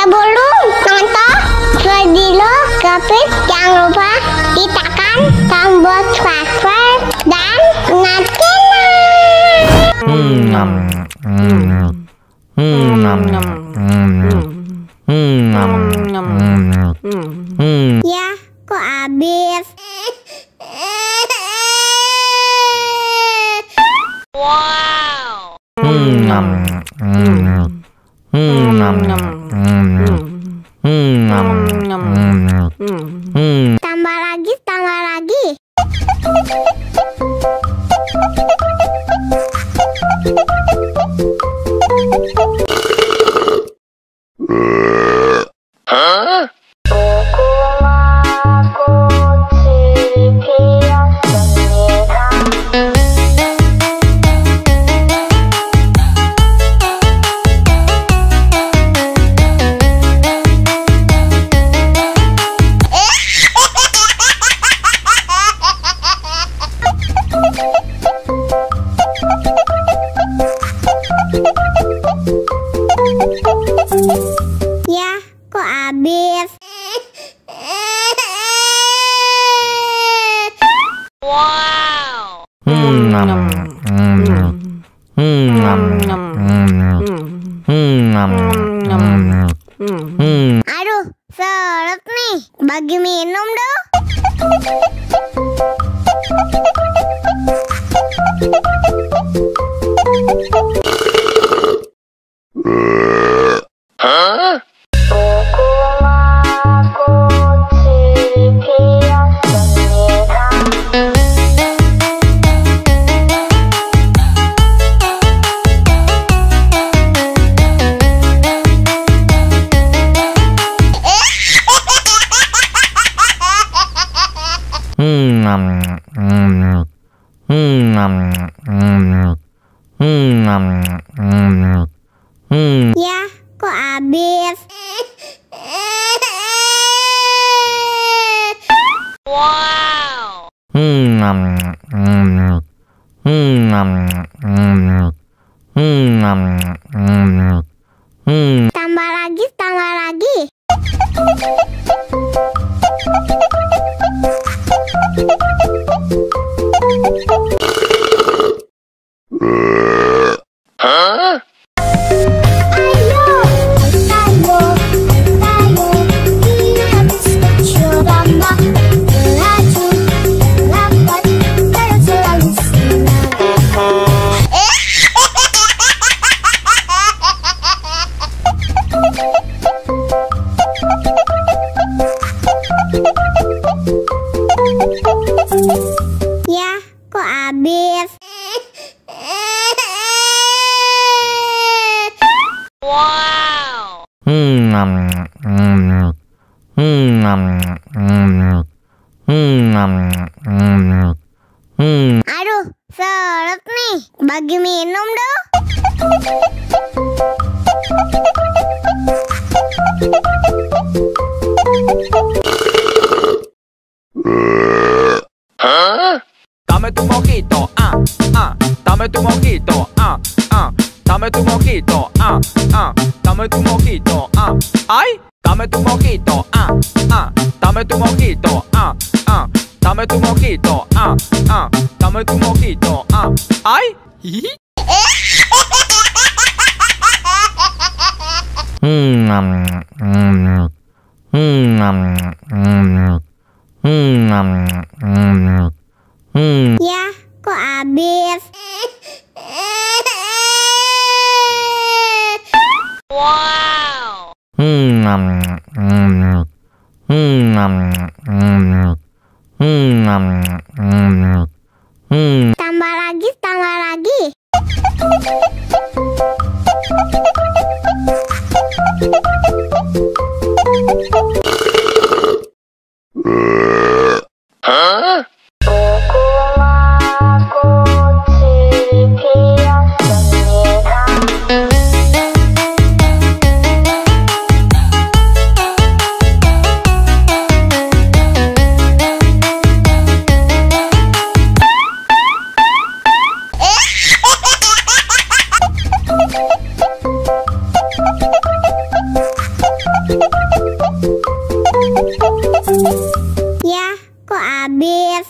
Sebelum nonton video Gapit, jangan lupa tekan tombol subscribe dan ya, kok habis? Wow. Tambah lagi, tambah lagi. Ya, kok habis? Wow. Aduh, seret nih. Bagi minum dong. Ya, kok habis? Wow. Tambah lagi, tambah lagi. Ya, kok habis? Wow. Aduh, seret nih. Bagi minum dong. Dame tu mojito, dame tu mojito, dame tu mojito, dame tu mojito, ay, dame tu mojito, dame tu mojito, dame tu mojito, dame tu mojito, ay. Ya, kok habis? Wow. Tambah lagi, tambah lagi. Ya, kok habis?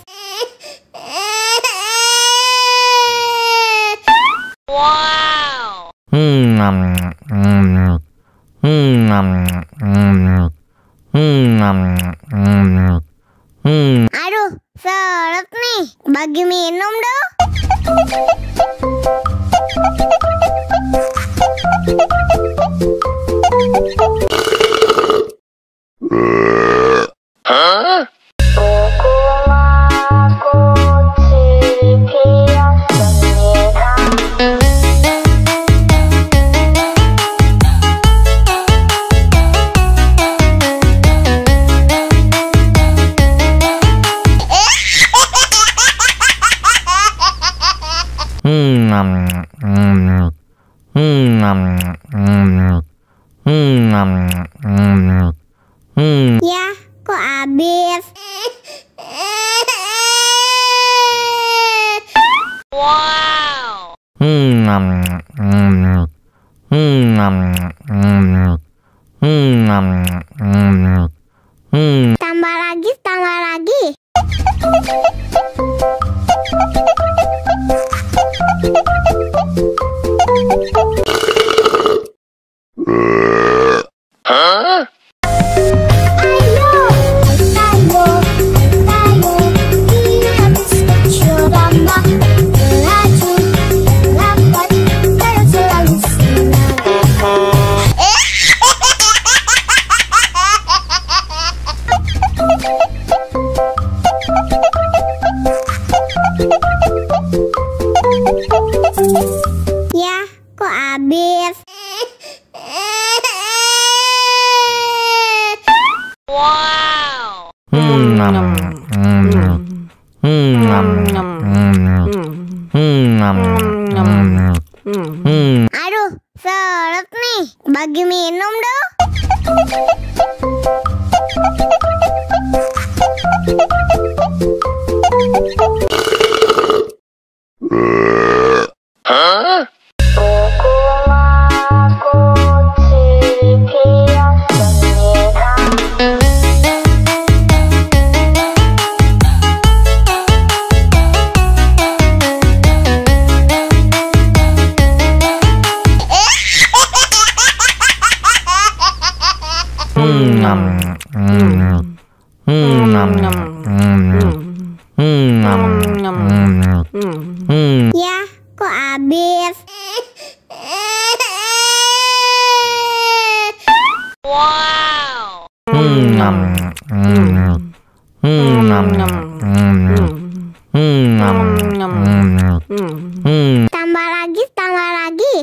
Wow. Aduh, seret nih. Bagi minum dong. Ya, kok habis? Wow. Tambah lagi, tambah lagi. Ya, kok habis? Wow. Aduh, seret nih. Bagi minum dong. Ya, kok habis? Wow. Tambah lagi, tambah lagi.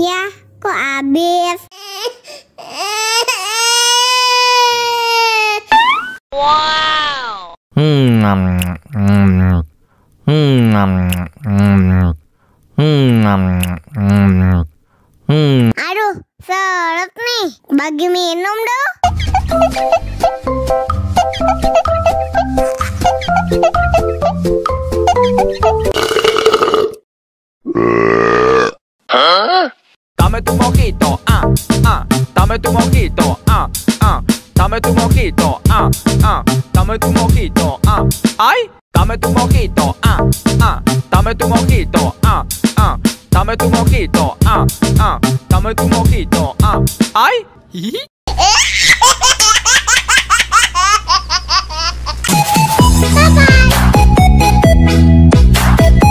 Ya, kok habis? Wow. Aduh, seret nih. Bagi minum dong. Dame tu mojito, dame tu mojito, dame tu mojito, dame tu mojito, ay, dame tu mojito, dame tu mojito, dame tu mojito, dame tu mojito, ay.